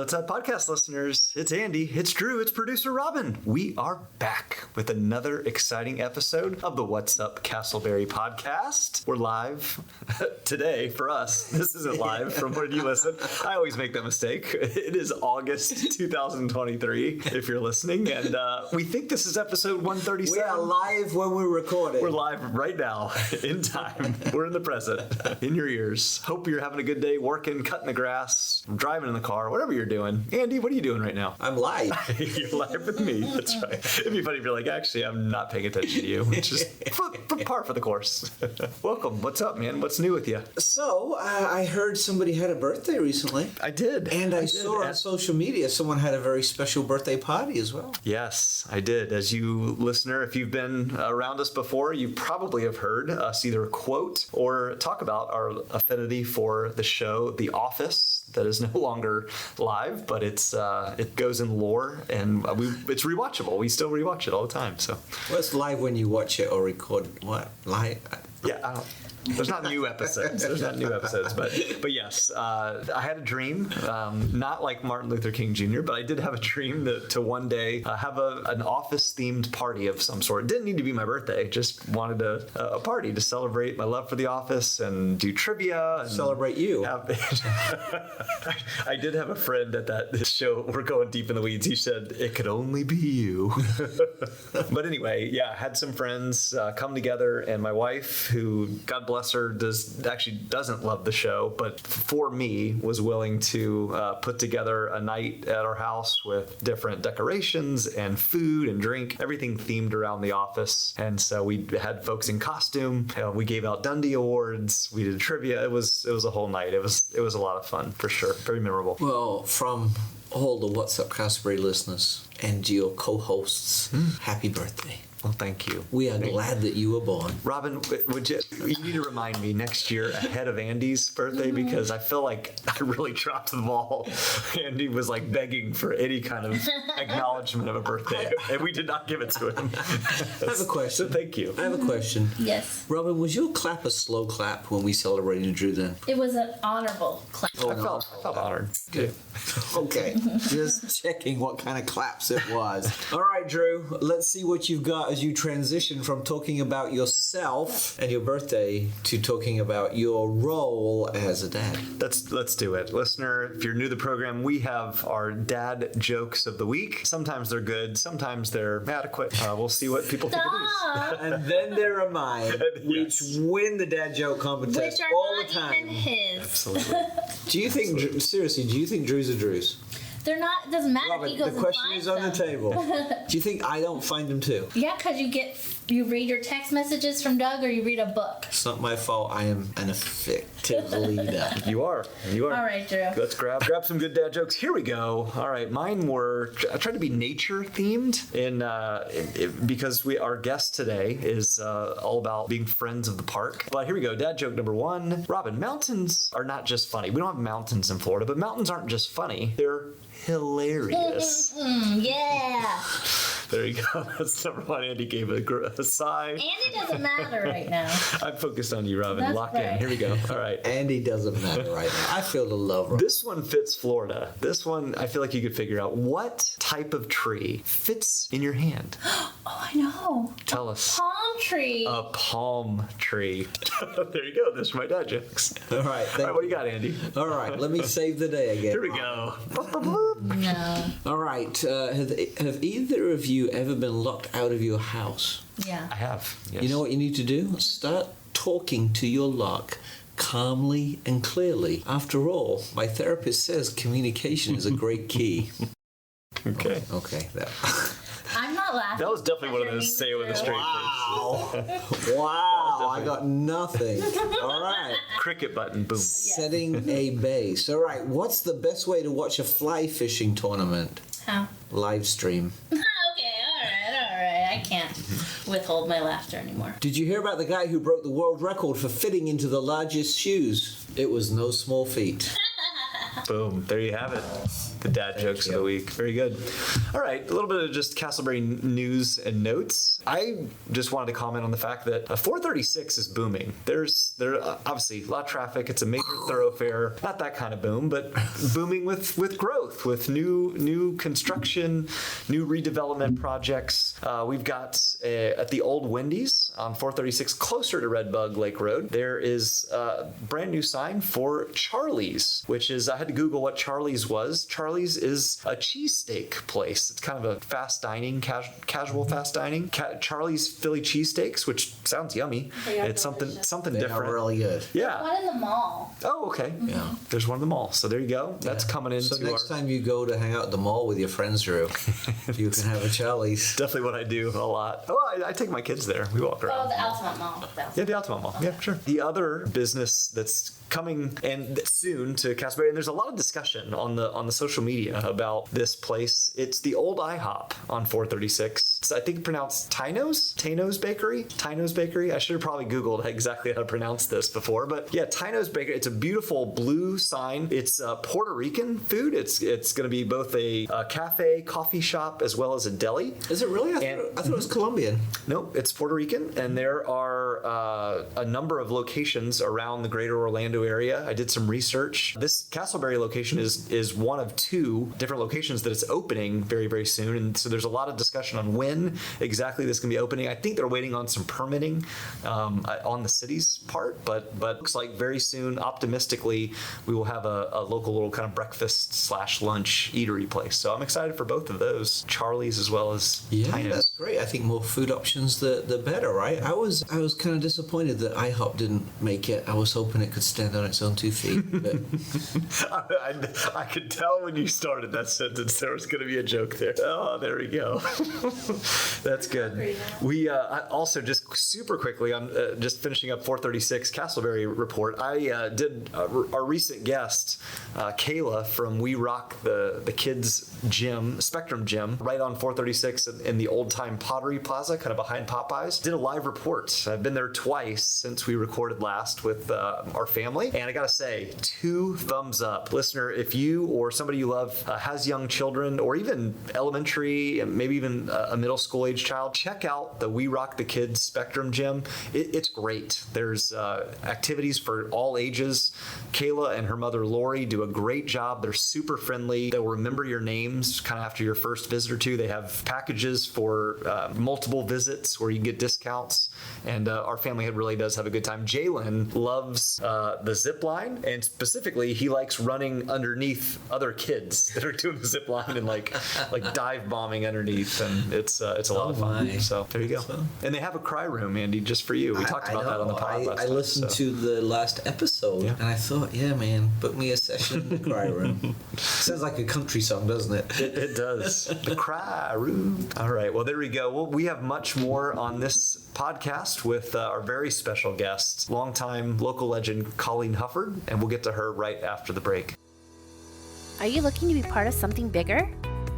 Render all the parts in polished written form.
What's up, podcast listeners? It's Andy, it's Drew, it's producer Robin. We are back with another exciting episode of the What's Up Casselberry podcast. We're live today for us. This isn't live from when you listen. I always make that mistake. It is August 2023, if you're listening, and we think this is episode 137. We are live when we're recording. We're live right now, in time. We're in the present, in your ears. Hope you're having a good day, working, cutting the grass, driving in the car, whatever you're doing. Andy, what are you doing right now? I'm live. You're live with me. That's right. It'd be funny if you're like, actually, I'm not paying attention to you. It's just par for the course. Welcome. What's up, man? What's new with you? So, I heard somebody had a birthday recently. I did. And I saw on social media someone had a very special birthday party as well. Yes, I did. As you listener, if you've been around us before, you probably have heard us either quote or talk about our affinity for the show The Office. That is no longer live, but it goes in lore, and it's rewatchable. We still rewatch it all the time. So, What's live when you watch it or record? What live? Yeah, there's not new episodes. But yes, I had a dream, not like Martin Luther King Jr., but I did have a dream to one day have an office-themed party of some sort. It didn't need to be my birthday. Just wanted a party to celebrate my love for The Office and do trivia. And celebrate you. I did have a friend at that show. We're going deep in the weeds. He said, it could only be you. But anyway, yeah, I had some friends come together, and my wife, who, God bless her, doesn't love the show, but for me was willing to put together a night at our house with different decorations and food and drink, everything themed around The Office. And so we had folks in costume. We gave out Dundee Awards. We did trivia. It was a whole night. It was a lot of fun for sure. Very memorable. Well, from all the What's Up Casselberry listeners and your co-hosts, happy birthday. Well, thank you. We are glad that you were born. Robin, you need to remind me next year ahead of Andy's birthday, because I feel like I really dropped the ball. Andy was like begging for any kind of acknowledgement of a birthday, and we did not give it to him. I have a question. So thank you. I have a question. Yes. Robin, was your clap a slow clap when we celebrated Drew then? It was an honorable clap. I felt honored. Good. Okay. Just checking what kind of claps it was. All right, Drew, let's see what you've got as you transition from talking about yourself and your birthday to talking about your role as a dad. Let's do it. Listener, if you're new to the program, we have our dad jokes of the week. Sometimes they're good, sometimes they're adequate. We'll see what people think of these. And then there are mine, which win the dad joke contest Which are all not the time. even his. Absolutely. Do you think, seriously, do you think Drew's are Drew's? They're not, it doesn't matter. Robin, He goes the question and is finds on the them. table. Do you think I don't find them too? Yeah, because you read your text messages from Doug, or you read a book. It's not my fault. I am an effective leader. You are. All right, Drew. Let's grab some good dad jokes. Here we go. All right, mine were. I tried to be nature themed, because our guest today is all about being friends of the park. But here we go. Dad joke number one. Robin, mountains are not just funny. We don't have mountains in Florida, but mountains aren't just funny. They're hilarious. Yeah. There you go. That's number one. Andy gave a sigh. Andy doesn't matter right now. I'm focused on you, Robin. That's Lock right. in. Here we go. All right. Andy doesn't matter right now. I feel the love. Right. This one fits Florida. This one, I feel like you could figure out. What type of tree fits in your hand? Oh, I know. Tell us. Palm tree. A palm tree. There you go. Those are my dad jokes. All right. All right, what do you got, Andy? All right. Let me save the day again. Here we go. No. All right. Have either of you ever been locked out of your house? Yeah. I have. Yes. You know what you need to do? Start talking to your lock calmly and clearly. After all, my therapist says communication is a great key. Okay. Okay. I'm not laughing. That was definitely one of those say it with a straight face. Wow. I got nothing. All right. Cricket button. Boom. Setting a base. All right. What's the best way to watch a fly fishing tournament? How? Live stream. Okay, all right. I can't withhold my laughter anymore. Did you hear about the guy who broke the world record for fitting into the largest shoes? It was no small feat. Boom. There you have it. The dad jokes of the week. Very good. All right. A little bit of just Casselberry news and notes. I just wanted to comment on the fact that 436 is booming. There's obviously a lot of traffic. It's a major thoroughfare. Not that kind of boom, but booming with growth, with new construction, new redevelopment projects. We've got at the old Wendy's on 436, closer to Redbug Lake Road, there is a brand new sign for Charlie's, which is, I had to Google what Charlie's was. Charlie's is a cheesesteak place. It's kind of a fast dining, casual fast dining. Charlie's Philly cheesesteaks, which sounds yummy. It's something They different. are really good. Yeah. One in the mall. Oh, okay. Yeah. There's one in the mall. So there you go. That's coming into So next time you go to hang out at the mall with your friends, Drew, you can have a Charlie's. Definitely what I do a lot. Oh, I take my kids there. We walk around. Oh, the Altamont Mall. Yeah, the Altamont Mall. Yeah, sure. The other business that's coming and soon to Casselberry, and there's a lot of discussion on the social media about this place. It's the old IHOP on 436. It's, I think, pronounced Tino's Bakery. I should have probably Googled exactly how to pronounce this before, but yeah, Tino's Bakery. It's a beautiful blue sign. It's Puerto Rican food. It's going to be both a cafe, coffee shop, as well as a deli. Is it really? I thought it was Colombian. No, it's Puerto Rican, and there are a number of locations around the greater Orlando area. I did some research. This Casselberry location is one of two different locations that is opening very, very soon, and so there's a lot of discussion on when exactly this can be opening. I think they're waiting on some permitting on the city's part, but looks like very soon, optimistically, we will have a local little kind of breakfast / lunch eatery place. So I'm excited for both of those, Charlie's as well as Tino's. That's great. I think more food options, the better, right? I was kind of disappointed that IHOP didn't make it. I was hoping it could stand on its own 2 feet. But I could tell when you started that sentence there was going to be a joke there. Oh, there we go. That's good. We also, just super quickly, I'm just finishing up 436 Casselberry report. I did our recent guest, Kayla from We Rock the Kids Gym, Spectrum Gym, right on 436 in the old time Pottery Plaza, kind of behind Popeyes. Did a live report. I've been there twice since we recorded last with our family, and I gotta say, 2 thumbs up. Listener, if you or somebody you love has young children, or even elementary, and maybe even a middle school age child, check out the We Rock the Kids Spectrum Gym. It's great. There's activities for all ages. Kayla and her mother Lori do a great job. They're super friendly. They'll remember your names kind of after your first visit or two. They have packages for multiple visits where you can get discounts, and our family really does have a good time. Jalen loves the zip line, and specifically he likes running underneath other kids that are doing the zip line and like dive bombing underneath, and it's a lot of fun. My. So there you go. And they have a cry room, Andy, just for you. We talked about that on the pod last I time, listened to the last episode, and I thought, yeah, man, book me a session in the cry room. Sounds like a country song, doesn't it? It does. The cry room. All right. Well, there we go. Well, we have much more on this podcast with our very special guest, longtime local legend Colleen Hufford, and we'll get to her right after the break. Are you looking to be part of something bigger?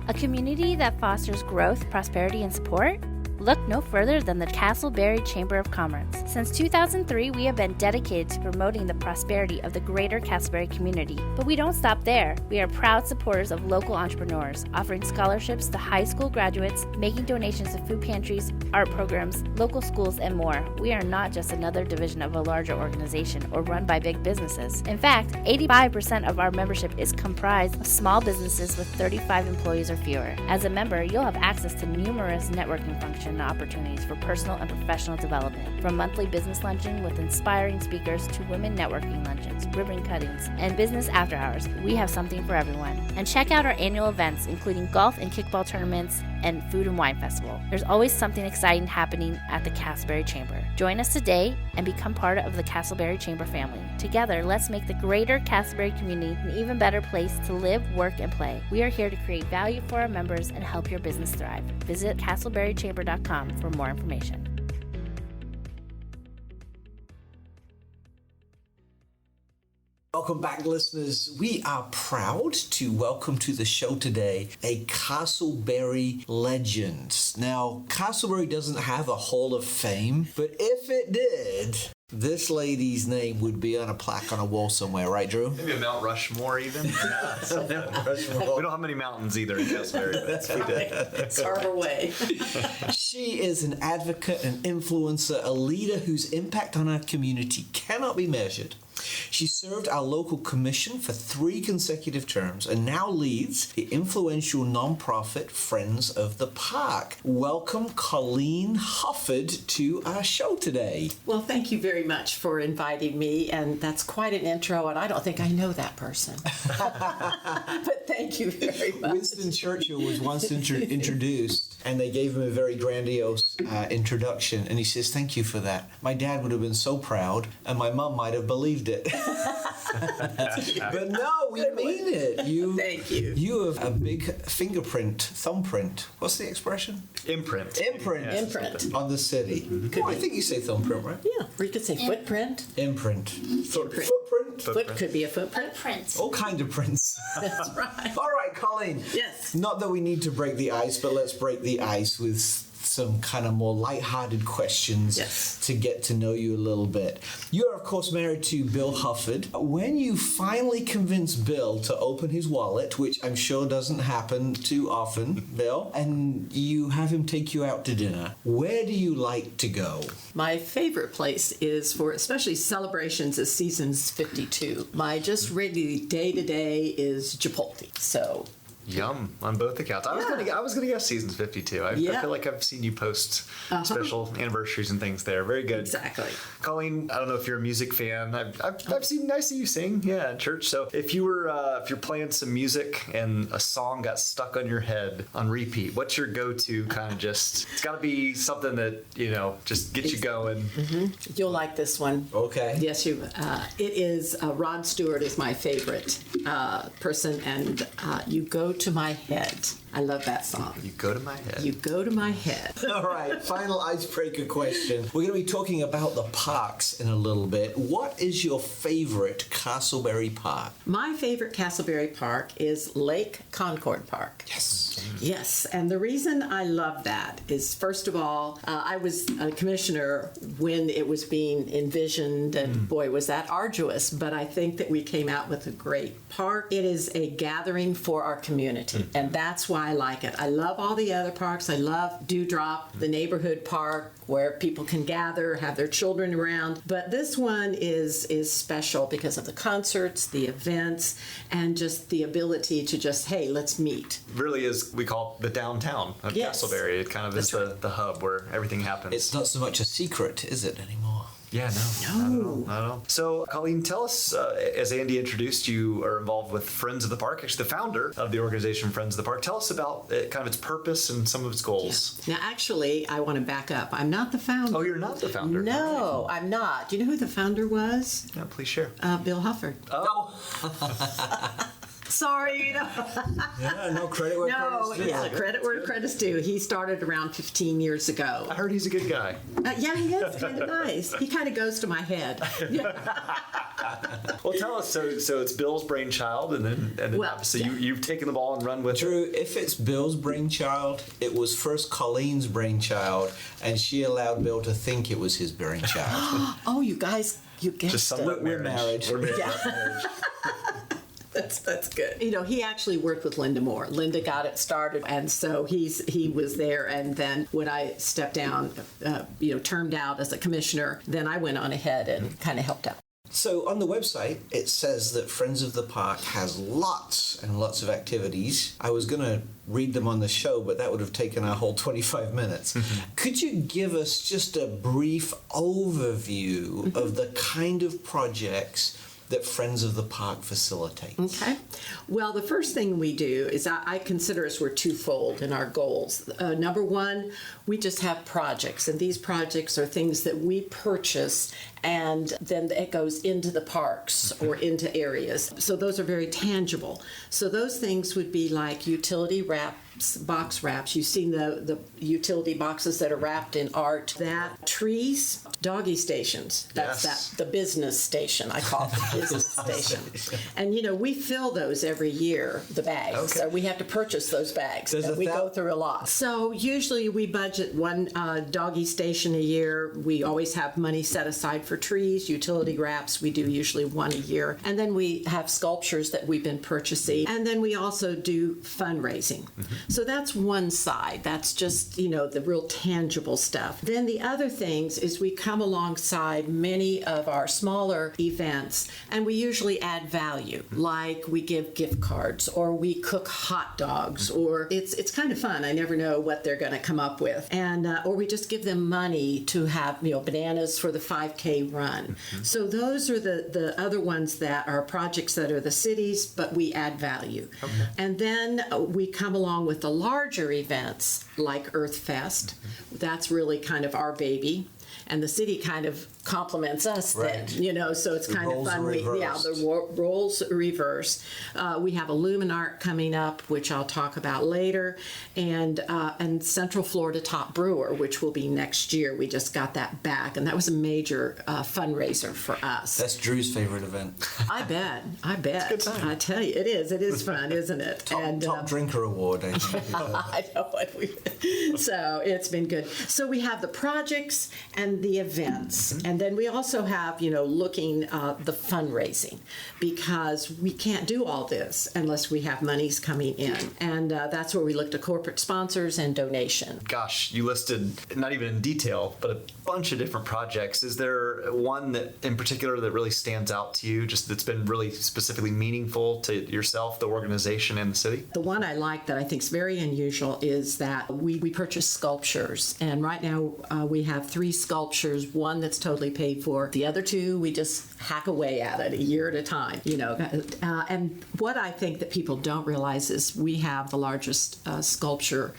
A community that fosters growth, prosperity, and support? Look no further than the Casselberry Chamber of Commerce. Since 2003, we have been dedicated to promoting the prosperity of the greater Casselberry community. But we don't stop there. We are proud supporters of local entrepreneurs, offering scholarships to high school graduates, making donations to food pantries, art programs, local schools, and more. We are not just another division of a larger organization or run by big businesses. In fact, 85% of our membership is comprised of small businesses with 35 employees or fewer. As a member, you'll have access to numerous networking functions and opportunities for personal and professional development, from monthly business luncheon with inspiring speakers to women networking luncheons, ribbon cuttings, and business after hours. We have something for everyone. And check out our annual events, including golf and kickball tournaments and food and wine festival. There's always something exciting happening at the Casselberry Chamber. Join us today and become part of the Casselberry Chamber family. Together, let's make the greater Casselberry community an even better place to live, work, and play. We are here to create value for our members and help your business thrive. Visit CasselberryChamber.com for more information. Welcome back, listeners. We are proud to welcome to the show today a Casselberry legend. Now, Casselberry doesn't have a Hall of Fame, but if it did, This lady's name would be on a plaque on a wall somewhere, right, Drew? Maybe a Mount Rushmore even. We don't have many mountains either in Casselberry, but That's we right. did. Carve away. She is an advocate, an influencer, a leader whose impact on our community cannot be measured. She served our local commission for 3 consecutive terms and now leads the influential nonprofit Friends of the Park. Welcome, Colleen Hufford, to our show today. Well, thank you very much for inviting me, and that's quite an intro, and I don't think I know that person. But thank you very much. Winston Churchill was once introduced, and they gave him a very grandiose introduction, and he says, "Thank you for that. My dad would have been so proud, and my mom might have believed it." But no, we mean it. Thank you. You have a big thumbprint. What's the expression? Imprint. Imprint. Imprint. On the city. Oh, I think you say thumbprint, right? Yeah, or you could say footprint. Imprint. Footprint. Foot could be a footprint. Footprints. All kind of prints. That's right. All right, Colleen. Yes. Not that we need to break the ice, but let's break the ice with some kind of more lighthearted questions to get to know you a little bit. You're, of course, married to Bill Hufford. When you finally convince Bill to open his wallet, which I'm sure doesn't happen too often, Bill, and you have him take you out to dinner, where do you like to go? My favorite place is for especially celebrations is Seasons 52. My just regular day-to-day is Chipotle. So Yum on both accounts. I was gonna guess Seasons 52. I feel like I've seen you post special anniversaries and things there. Very good. Exactly. Colleen, I don't know if you're a music fan. I've seen you sing, at church. So if you're playing some music and a song got stuck on your head on repeat, what's your go-to kind of just? It's got to be something that just gets you going. Mm-hmm. You'll like this one. Okay. Yes, you. It is Rod Stewart is my favorite person, and you go to my head. I love that song. You go to my head. You go to my head. All right, final icebreaker question. We're going to be talking about the parks in a little bit. What is your favorite Casselberry Park? My favorite Casselberry Park is Lake Concord Park. Yes. Yes, and the reason I love that is, first of all, I was a commissioner when it was being envisioned, and boy, was that arduous, but I think that we came out with a great park. It is a gathering for our community, and that's why I like it. I love all the other parks. I love Dewdrop, the neighborhood park, where people can gather, have their children around, but this one is special because of the concerts, the events, and just the ability to just, hey, let's meet. Really is, we call it the downtown of Casselberry. It kind of is the hub where everything happens. It's not so much a secret, is it, anymore? Yeah, not at all. So, Colleen, tell us, as Andy introduced, you are involved with Friends of the Park, actually the founder of the organization Friends of the Park. Tell us about kind of its purpose and some of its goals. Now, actually, I want to back up. I'm not the founder. Oh, you're not the founder? No, I'm not. Do you know who the founder was? Yeah, please share. Bill Hufford. Oh. Sorry. Yeah, no credit where credit's due. Yeah, credit where credit's due. He started around 15 years ago. I heard he's a good guy. Yeah, he is kind of nice. He kind of goes to my head. Well, tell us. So it's Bill's brainchild, and then obviously you've taken the ball and run with it. Drew, if it's Bill's brainchild, it was first Colleen's brainchild, and she allowed Bill to think it was his brainchild. Oh, you guys, you guessed Just it. We're married. We're married. Yeah. That's good. He actually worked with Linda Moore. Linda got it started, and so he was there. And then when I stepped down, termed out as a commissioner, then I went on ahead and kind of helped out. So on the website, it says that Friends of the Park has lots and lots of activities. I was going to read them on the show, but that would have taken our whole 25 minutes. Could you give us just a brief overview of the kind of projects that Friends of the Park facilitates? Okay. Well, the first thing we do is I consider us we're twofold in our goals. Number one, we just have projects, and these projects are things that we purchase, and then it goes into the parks or into areas. So those are very tangible. So those things would be like utility wraps, box wraps. You've seen the utility boxes that are wrapped in art. That trees, doggy stations. That's the business station. I call it the business station. And we fill those every year, the bags. Okay. So we have to purchase those bags. And we go through a lot. So usually we budget one doggy station a year. We always have money set aside for trees, utility wraps. We do usually one a year. And then we have sculptures that we've been purchasing. And then we also do fundraising. So that's one side. That's just, the real tangible stuff. Then the other things is we come alongside many of our smaller events, and we usually add value. Like we give gift cards, or we cook hot dogs, or it's kind of fun. I never know what they're going to come up with. And or we just give them money to have, bananas for the 5K run. So those are the other ones that are projects that are the cities, but we add value. And then we come along with the larger events like Earth Fest. That's really kind of our baby. And the city kind of compliments us then, so it's kind of fun. The roles reverse. We have Illuminart coming up, which I'll talk about later, and Central Florida Top Brewer, which will be next year. We just got that back, and that was a major fundraiser for us. That's Drew's favorite event. I bet. I tell you, it is. It is fun, isn't it? Top drinker award, I think. I know it. So it's been good. So we have the projects and the events. And then we also have, looking the fundraising, because we can't do all this unless we have monies coming in. And that's where we look to corporate sponsors and donation. Gosh, you listed, not even in detail, but a bunch of different projects. Is there one that in particular that really stands out to you, just that's been really specifically meaningful to yourself, the organization, and the city? The one I like that I think is very unusual is that we purchase sculptures. And right now we have 3 sculptures, one that's totally paid for. The other 2, we just hack away at it a year at a time, And what I think that people don't realize is we have the largest sculpture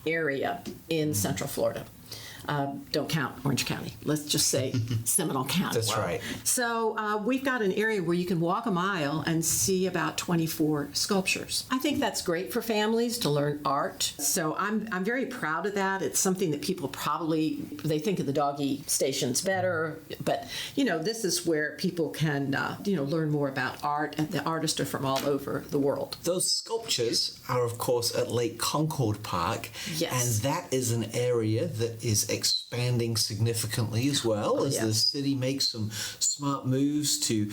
area in Central Florida. Don't count Orange County. Let's just say Seminole County. That's right. So we've got an area where you can walk a mile and see about 24 sculptures. I think that's great for families to learn art. So I'm very proud of that. It's something that people they think of the doggy stations better, but this is where people can learn more about art, and the artists are from all over the world. Those sculptures are, of course, at Lake Concord Park. Yes. And that is an area that is expanding significantly as well as the city makes some smart moves to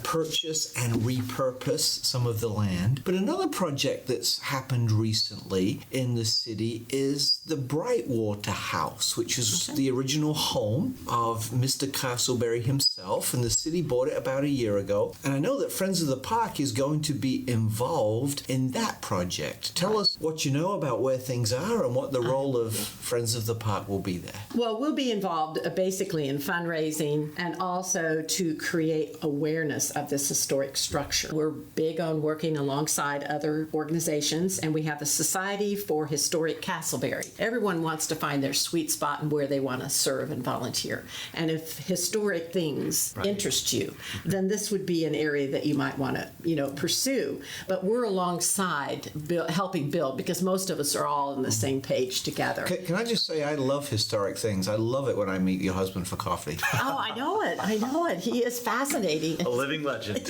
purchase and repurpose some of the land. But another project that's happened recently in the city is the Brightwater House, which is the original home of Mr. Casselberry himself, and the city bought it about a year ago. And I know that Friends of the Park is going to be involved in that project. Tell us what you know about where things are and what the role of Friends of the Park will be there. Well, we'll be involved basically in fundraising and also to create awareness of this historic structure. We're big on working alongside other organizations, and we have the Society for Historic Casselberry. Everyone wants to find their sweet spot and where they want to serve and volunteer. And if historic things interest you, then this would be an area that you might want to, pursue. But we're alongside helping build, because most of us are all on the same page together. Can I just say, I love historic things. I love it when I meet your husband for coffee. Oh, I know it. He is fascinating. A living legend.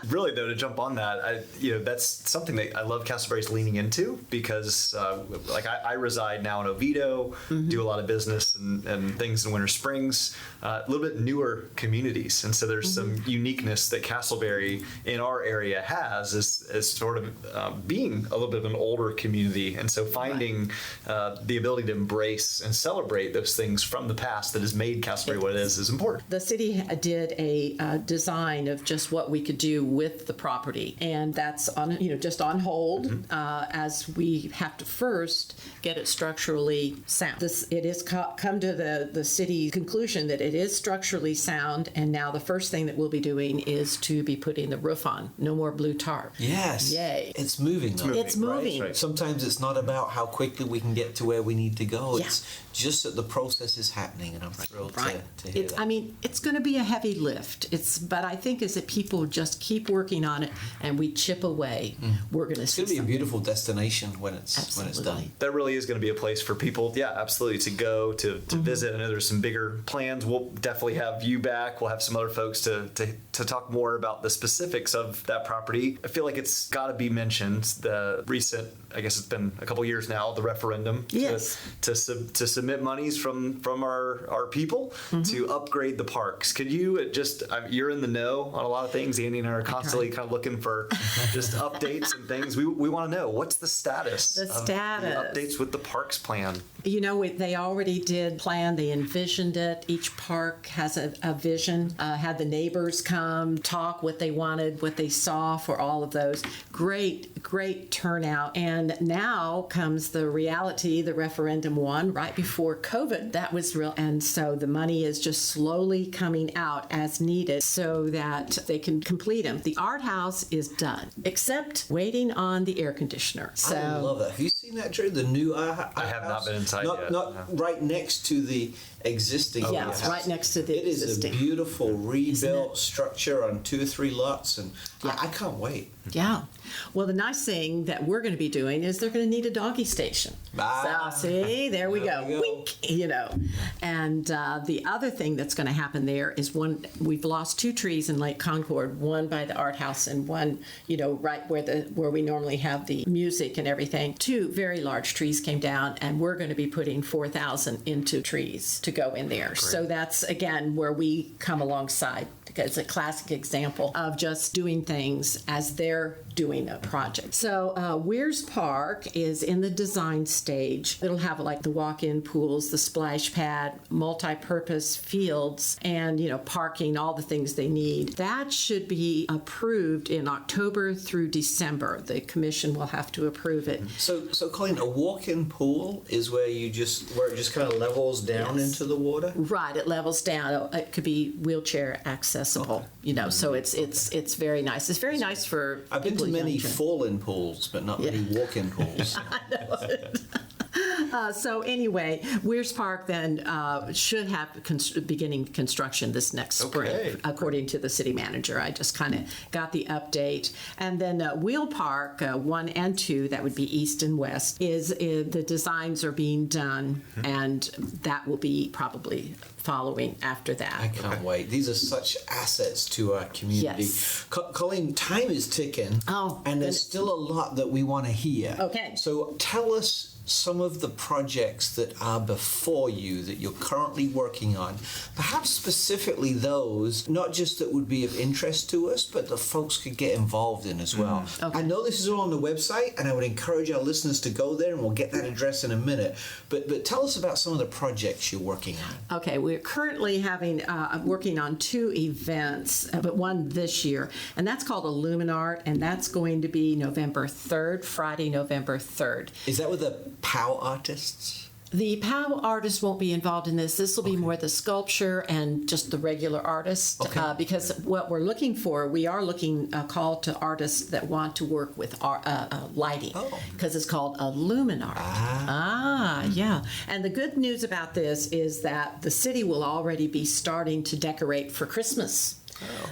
Really, though, to jump on that, that's something that I love Casselberry's leaning into, because I reside now in Oviedo, do a lot of business and things in Winter Springs, a little bit newer communities. And so there's some uniqueness that Casselberry in our area has as sort of being a little bit of an older community. And so finding the ability to embrace and celebrate those things from the past that has made Casselberry what it is important. The city did a design of just what we could do with the property, and that's on just on hold as we have to first get it structurally sound. It has come to the city's conclusion that it is structurally sound, and now the first thing that we'll be doing is to be putting the roof on. No more blue tarp. Yes. Yay. It's moving. It's moving. Right. Sometimes it's not about how quickly we can get to where we need to go. Yeah. It's just that the process is happening, and I'm thrilled to hear that. I mean, it's going to be a heavy lift. But I think as people just keep working on it and we chip away, we're going to see. It's going to be a beautiful destination when it's done. That really is going to be a place for people, absolutely, to go to visit. I know there's some bigger plans. We'll definitely have you back. We'll have some other folks to talk more about the specifics of that property. I feel like it's got to be mentioned. The recent, I guess it's been a couple years now, the referendum to to submit monies from our people to upgrade the parks. Could you just, you're in the know on a lot of things. Andy and I are constantly kind of looking for just updates and things. We want to know, what's the status The of status. the updates with the parks plan? You know, they already did plan, they envisioned it. Each park has a vision. Had the neighbors come, talk what they wanted, what they saw for all of those. Great turnout. And now comes the reality, the referendum won right before COVID. That was real. And so the money is just slowly coming out as needed so that they can complete them. The art house is done, except waiting on the air conditioner. So I love that. Have you seen that, Drew? The new art house? I have not been inside yet. Not right next to the existing art yes, house. right next to the It is existing. a beautiful rebuilt structure on 2 or 3 lots, and I can't wait. Yeah. Well, the nice thing that we're going to be doing is they're going to need a doggy station. Ah. So, see, there we There go. we go. Wink, you know. And the other thing that's going to happen there is we've lost 2 trees in Lake Concord, one by the art house and one, right where we normally have the music and everything. 2 very large trees came down, and we're going to be putting 4,000 into trees to go in there. So that's, again, where we come alongside. It's a classic example of just doing things as they're doing a project. So Weirs Park is in the design stage. It'll have like the walk-in pools, the splash pad, multi-purpose fields, and parking, all the things they need. That should be approved in October through December. The commission will have to approve it. So Colleen, a walk-in pool is where it just kind of levels down into the water? Right, it levels down. It could be wheelchair accessible. So it's very nice. It's very nice for I've been people to many younger. fall-in pools, but not many walk-in pools. So anyway, Weirs Park then should have beginning construction this next Okay. spring, according to the city manager. I just kind of got the update. And then Wheel Park 1 and 2, that would be east and west, is the designs are being done, and that will be probably following after that. I can't wait. These are such assets to our community. Yes. Colleen, time is ticking. Oh, and there's goodness. still a lot that we want to hear. Okay. So tell us some of the projects that are before you that you're currently working on. Perhaps specifically those, not just that would be of interest to us, but that folks could get involved in as well. Okay. I know this is all on the website, and I would encourage our listeners to go there, and we'll get that address in a minute. But tell us about some of the projects you're working on. Okay, we're currently working on 2 events, but one this year, and that's called Illuminart, and that's going to be November 3rd, Friday, November 3rd. Is that with the POW artists? The POW artists won't be involved in this. This will be more the sculpture and just the regular artists. Okay. Because what we're looking for, we are looking a call to artists that want to work with lighting. Because it's called Illuminart. Yeah. And the good news about this is that the city will already be starting to decorate for Christmas.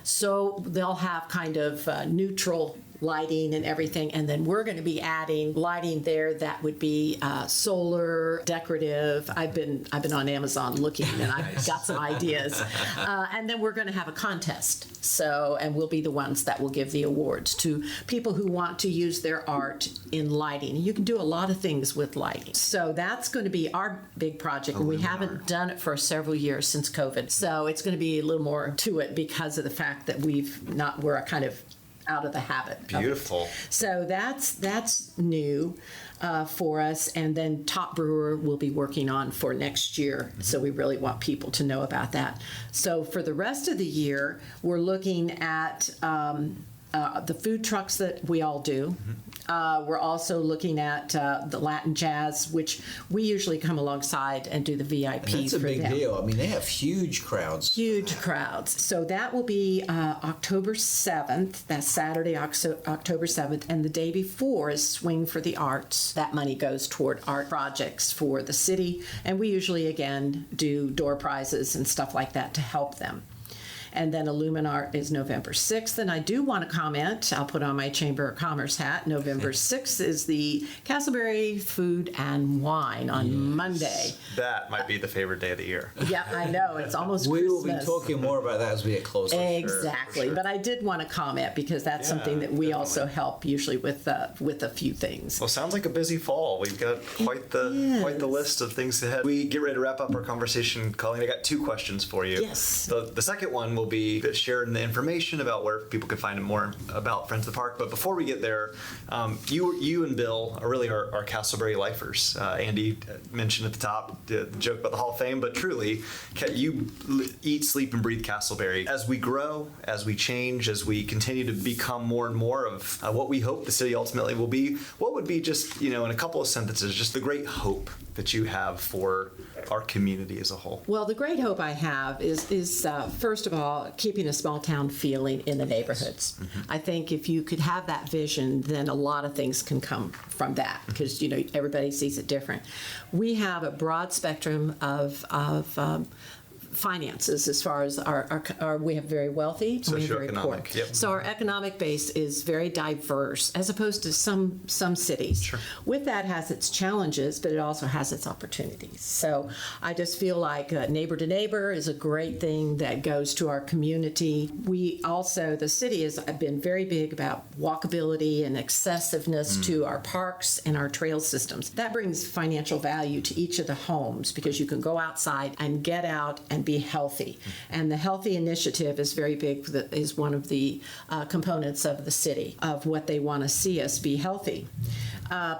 So they'll have kind of neutral lighting and everything, and then we're going to be adding lighting there that would be solar, decorative. I've been on Amazon looking, and I've got some ideas. And then we're going to have a contest. And we'll be the ones that will give the awards to people who want to use their art in lighting. You can do a lot of things with lighting. So that's going to be our big project, and we haven't done it for several years since COVID. So it's going to be a little more to it because of the fact that we're kind of out of the habit. Beautiful. So that's new for us. And then Top Brewer will be working on for next year. So we really want people to know about that. So for the rest of the year, we're looking at the food trucks that we all do. We're also looking at the Latin jazz, which we usually come alongside and do the VIPs That's a for big them. deal. I mean, they have huge crowds. Huge crowds. So that will be October 7th. That's Saturday, October 7th. And the day before is Swing for the Arts. That money goes toward art projects for the city. And we usually, again, do door prizes and stuff like that to help them. And then Illuminart is November 6th. And I do want to comment, I'll put on my Chamber of Commerce hat. November 6th is the Casselberry Food and Wine on Monday. That might be the favorite day of the year. Yeah, I know. It's almost We will Christmas. be talking more about that as we get closer. Exactly, but I did want to comment because that's something that we also help usually with a few things. Well, sounds like a busy fall. We've got quite the list of things ahead. We get ready to wrap up our conversation, Colleen. I got two questions for you. Yes. The second one will be sharing the information about where people can find more about Friends of the Park. But before we get there, you and Bill are really our Casselberry lifers. Andy mentioned at the top the joke about the Hall of Fame, but truly, you eat, sleep, and breathe Casselberry. As we grow, as we change, as we continue to become more and more of what we hope the city ultimately will be, what would be just, in a couple of sentences, just the great hope that you have for our community as a whole? Well, the great hope I have is first of all, keeping a small town feeling in the neighborhoods. Mm-hmm. I think if you could have that vision, then a lot of things can come from that because, everybody sees it different. We have a broad spectrum of finances as far as our we have very wealthy and we have very poor. Yep. So our economic base is very diverse as opposed to some cities. Sure. With that has its challenges, but it also has its opportunities. So I just feel like neighbor to neighbor is a great thing that goes to our community. We also, the city has been very big about walkability and accessiveness to our parks and our trail systems. That brings financial value to each of the homes because you can go outside and get out and be healthy. And the healthy initiative is very big, is one of the components of the city, of what they want to see us be healthy.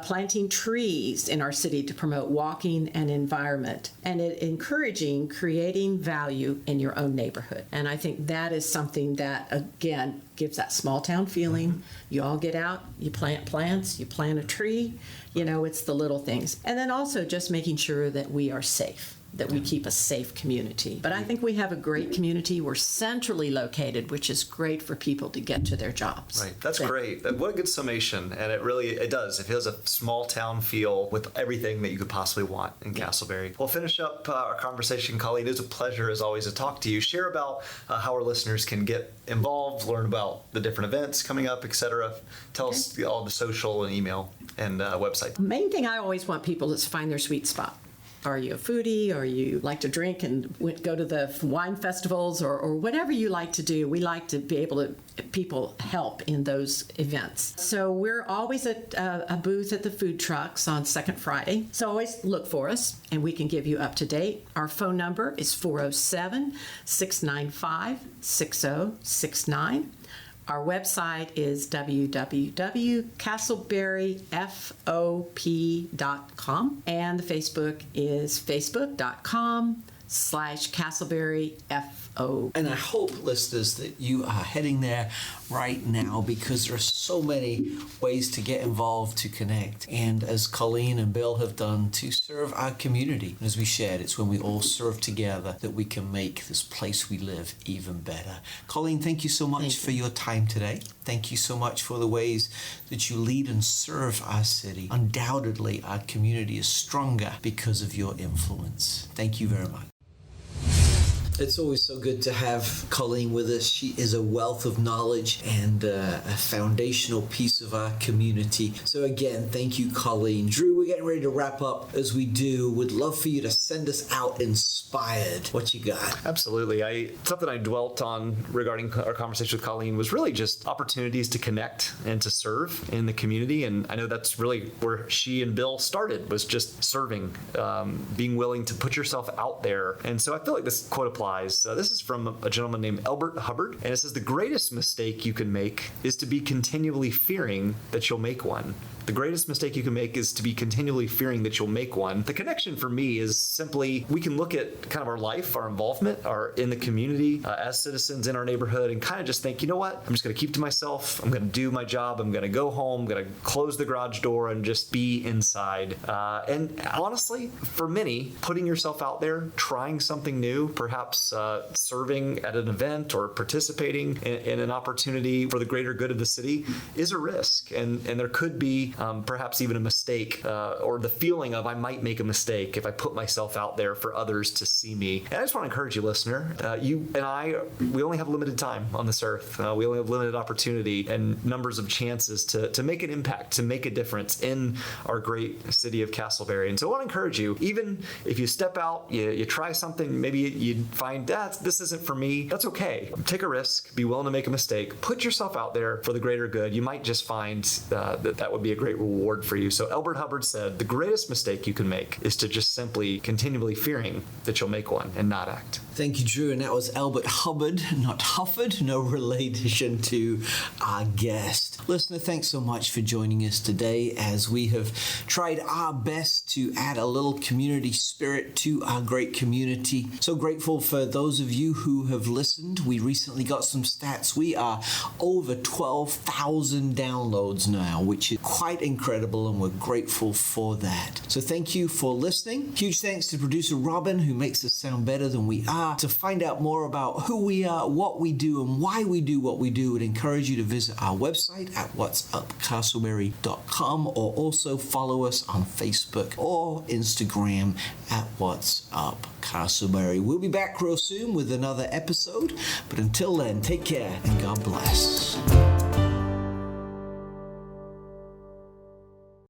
Planting trees in our city to promote walking and environment, and encouraging creating value in your own neighborhood. And I think that is something that, again, gives that small town feeling. You all get out, you plant plants, you plant a tree, it's the little things. And then also just making sure that we are safe, that we keep a safe community. But I think we have a great community. We're centrally located, which is great for people to get to their jobs. Right, that's great. What a good summation, and it does. It feels a small town feel with everything that you could possibly want in Casselberry. We'll finish up our conversation, Colleen. It is a pleasure, as always, to talk to you. Share about how our listeners can get involved, learn about the different events coming up, etc. Tell us all the social and email and website. The main thing I always want people is to find their sweet spot. Are you a foodie, or you like to drink and go to the wine festivals, or whatever you like to do? We like to be able to people help in those events. So we're always at a booth at the food trucks on Second Friday. So always look for us, and we can give you up to date. Our phone number is 407-695-6069. Our website is www.casselberryfop.com, and the Facebook is facebook.com/CasselberryFop. And I hope, listeners, that you are heading there right now because there are so many ways to get involved, to connect, and as Colleen and Bill have done, to serve our community. And as we shared, it's when we all serve together that we can make this place we live even better. Colleen, thank you so much for your time today. Thank you so much for the ways that you lead and serve our city. Undoubtedly, our community is stronger because of your influence. Thank you very much. It's always so good to have Colleen with us. She is a wealth of knowledge and a foundational piece of our community. So again, thank you, Colleen. Drew, we're getting ready to wrap up. As we do, would love for you to send us out inspired. What you got? Absolutely. Something I dwelt on regarding our conversation with Colleen was really just opportunities to connect and to serve in the community. And I know that's really where she and Bill started, was just serving, being willing to put yourself out there. And so I feel like this quote applies. This is from a gentleman named Albert Hubbard, and it says, "The greatest mistake you can make is to be continually fearing that you'll make one." The greatest mistake you can make is to be continually fearing that you'll make one. The connection for me is simply, we can look at kind of our life, our involvement, in the community, as citizens in our neighborhood, and kind of just think, you know what? I'm just going to keep to myself. I'm going to do my job. I'm going to go home. I'm going to close the garage door and just be inside. And honestly, for many, putting yourself out there, trying something new, perhaps perhaps serving at an event or participating in an opportunity for the greater good of the city is a risk. And there could be perhaps even a mistake or the feeling of I might make a mistake if I put myself out there for others to see me. And I just want to encourage you, listener, you and I, we only have limited time on this earth. We only have limited opportunity and numbers of chances to make an impact, to make a difference in our great city of Casselberry. And so I want to encourage you, even if you step out, you try something, maybe you find that this isn't for me, that's okay. Take a risk, be willing to make a mistake, put yourself out there for the greater good. You might just find that would be a great reward for you. So Elbert Hubbard said, the greatest mistake you can make is to just simply continually fearing that you'll make one and not act. Thank you, Drew. And that was Albert Hubbard, not Hufford, no relation to our guest. Listener, thanks so much for joining us today as we have tried our best to add a little community spirit to our great community. So grateful for those of you who have listened. We recently got some stats. We are over 12,000 downloads now, which is quite incredible, and we're grateful for that. So thank you for listening. Huge thanks to producer Robin, who makes us sound better than we are. To find out more about who we are, what we do, and why we do what we do, I'd encourage you to visit our website at whatsupcasselberry.com, or also follow us on Facebook or Instagram at What's Up Casselberry. We'll be back real soon with another episode, but until then, take care and God bless.